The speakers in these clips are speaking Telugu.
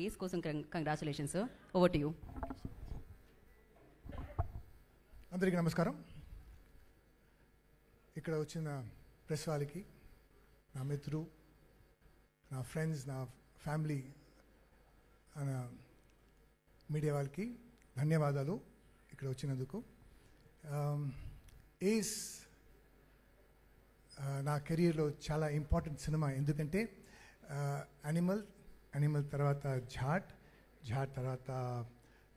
ఏస్ కోసం congratulations sir. Over to you. అందరికీ నమస్కారం. ఇక్కడ వచ్చిన ప్రెస్ వాళ్ళకి, నా మిత్రులు, నా ఫ్రెండ్స్, నా ఫ్యామిలీ, మీడియా వాళ్ళకి ధన్యవాదాలు ఇక్కడ వచ్చినందుకు. ఏస్ నా కెరీర్లో చాలా ఇంపార్టెంట్ సినిమా. ఎందుకంటే యానిమల్ తర్వాత ఝాట్ తర్వాత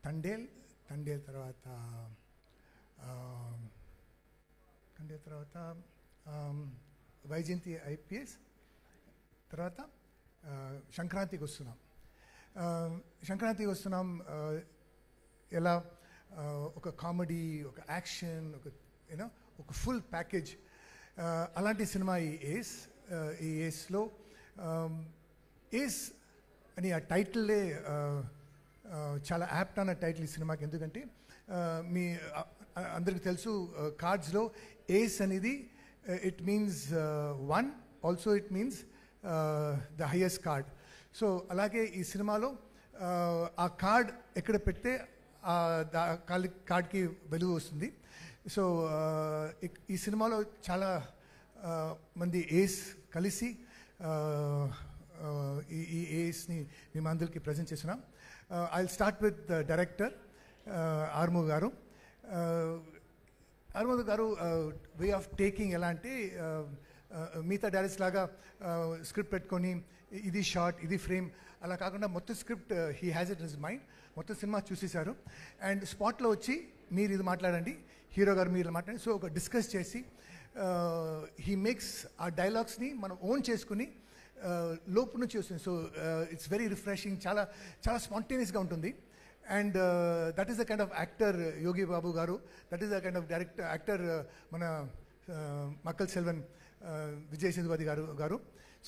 తండేల్ తర్వాత వైజయంతి ఐపీఎస్ తర్వాత సంక్రాంతికి వస్తున్నాం. ఎలా ఒక కామెడీ, ఒక యాక్షన్, ఒక ఫుల్ ప్యాకేజ్, అలాంటి సినిమా ఈ ఏస్లో. ఏస్ అని ఆ టైటిల్లే చాలా యాప్ట్ అన్న టైటిల్ ఈ సినిమాకి. ఎందుకంటే మీ అందరికి తెలుసు, కార్డ్స్లో ఏస్ అనేది it means 1, also it means the highest card. So అలాగే ఈ సినిమాలో ఆ కార్డ్ ఎక్కడ పెడితే కార్డ్కి వెలుగు వస్తుంది. సో ఈ సినిమాలో చాలా మంది ఏస్ కలిసి ఈ ఏస్ని మేము అందరికీ ప్రజెంట్ చేస్తున్నాం. I will start with the director ఆర్మూవ్ గారు. ఆర్మూవ్ గారు వే ఆఫ్ టేకింగ్ ఎలా అంటే, మిగతా డైరెక్టర్స్ లాగా స్క్రిప్ట్ పెట్టుకొని ఇది షార్ట్, ఇది ఫ్రేమ్ అలా కాకుండా మొత్తం script he has it in his mind. మొత్తం సినిమా చూసేశారు అండ్ స్పాట్లో వచ్చి మీరు ఇది మాట్లాడండి, హీరో గారు మీరు మాట్లాడండి. సో ఒక డిస్కస్ చేసి హీ మేక్స్ ఆ డైలాగ్స్ని మనం ఓన్ చేసుకుని లోపు నుంచి వస్తుంది. సో ఇట్స్ వెరీ రిఫ్రెషింగ్, చాలా చాలా స్పాంటేనియస్గా ఉంటుంది. And that is the kind of actor Yogi Babu గారు. That is the kind of actor మన మక్కల్ సెల్వన్ విజయ్ సేతుపతి గారు.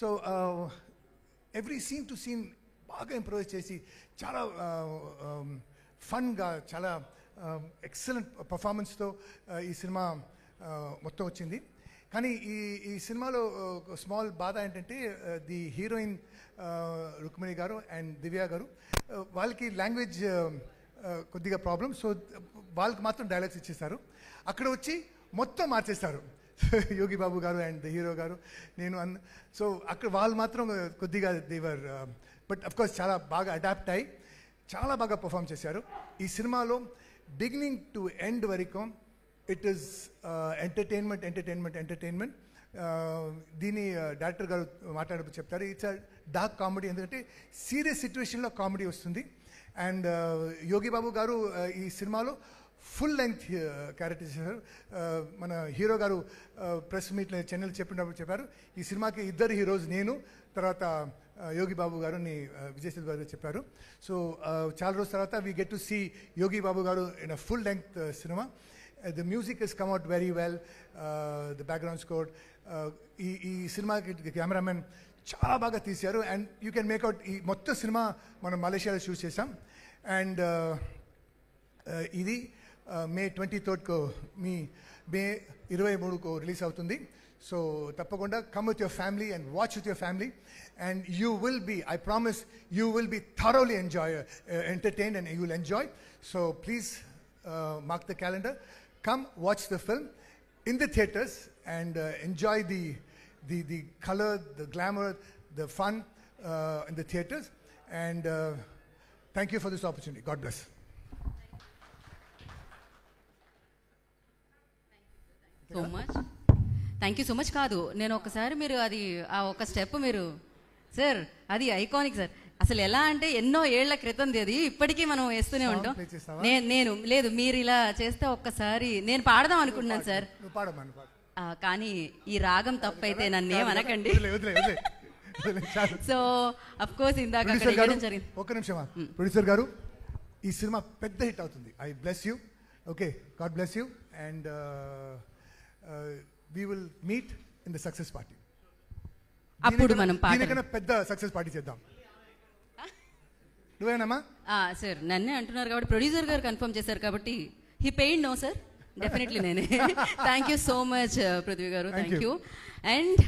So every scene to scene బాగా ఇంప్రూవైజ్ చేసి చాలా ఫన్గా, చాలా ఎక్సలెంట్ పర్ఫార్మెన్స్తో ఈ సినిమా మొత్తం వచ్చింది. కానీ ఈ సినిమాలో స్మాల్ బాధ ఏంటంటే, ది హీరోయిన్ రుక్మిణి గారు అండ్ దివ్య గారు, వాళ్ళకి లాంగ్వేజ్ కొద్దిగా ప్రాబ్లం. సో వాళ్ళకి మాత్రం డైలాగ్స్ ఇచ్చేస్తారు. అక్కడ వచ్చి మొత్తం మార్చేస్తారు యోగి బాబు గారు అండ్ హీరో గారు, నేను సో అక్కడ వాళ్ళు మాత్రం కొద్దిగా దేవర్, బట్ అఫ్కోర్స్ చాలా బాగా అడాప్ట్ అయ్యి చాలా బాగా పర్ఫామ్ చేశారు. ఈ సినిమాలో బిగినింగ్ టు ఎండ్ వరకు ఇట్ ఈస్ ఎంటర్టైన్మెంట్. దీని డైరెక్టర్ గారు మాట్లాడప్పుడు చెప్తారు, ఇట్స్ అ డార్క్ కామెడీ. ఎందుకంటే సీరియస్ సిచ్యువేషన్లో కామెడీ వస్తుంది. అండ్ యోగి బాబు గారు ఈ సినిమాలో ఫుల్ లెంగ్త్ క్యారెక్టర్ చేశారు. మన హీరో గారు ప్రెస్ మీట్లో చెన్నైలో చెప్పారు, ఈ సినిమాకి 2 హీరోస్, నేను తర్వాత యోగి బాబు గారుని విజయ్ సేతుపతి గారు చెప్పారు. సో చాలా రోజుల తర్వాత వీ గెట్ టు సీ యోగి బాబు గారు in a full length cinema. The music has come out very well, the background score. ఈ సినిమాకి కెమెరామెన్ చాలా బాగా తీశారు. అండ్ యూ కెన్ మేక్అవుట్ ఈ మొత్తం సినిమా మనం మలేషియాలో షూట్ చేసాం. అండ్ ఇది మే 23 మే 23 రిలీజ్ అవుతుంది. సో తప్పకుండా come with your family and watch with your family and you will be, I promise, you will be thoroughly entertained and you will enjoy. So please mark the calendar. Come watch the film in the theaters and enjoy the color, the glamour, the fun in the theaters. And thank you for this opportunity. God bless. So much, thank you so much. కాదు, నేను ఒకసారి మీరు అది ఆ ఒక స్టెప్ మీరు సార్, అది ఐకానిక్ సార్. అసలు ఎలా అంటే ఎన్నో ఏళ్ల క్రితం అది ఇప్పటికీ మనం వేస్తూనే ఉంటాం. నేను లేదు, మీరు ఇలా చేస్తే ఒక్కసారి నేను పాడదాం అనుకుంటున్నాను సార్, కానీ ఈ రాగం తప్పైతే నన్ను ఏమనకండి. సో అఫ్ కోర్స్ ఇందాక జరిగింది. ఒక్క నిమిషం, ప్రొడ్యూసర్ గారు, ఈ సినిమా పెద్ద హిట్ అవుతుంది. I bless you. Okay, God bless you. And we will meet in the success party. అప్పుడు మనం పెద్ద సక్సెస్ పార్టీ చేద్దాం. నువ్వేనమ్మా సార్? నన్నే అంటున్నారు కాబట్టి, ప్రొడ్యూసర్ గారు కన్ఫర్మ్ చేశారు కాబట్టి he paid no sir, definitely నేనే. Thank you so much Prithvi గారు, థ్యాంక్ యూ. అండ్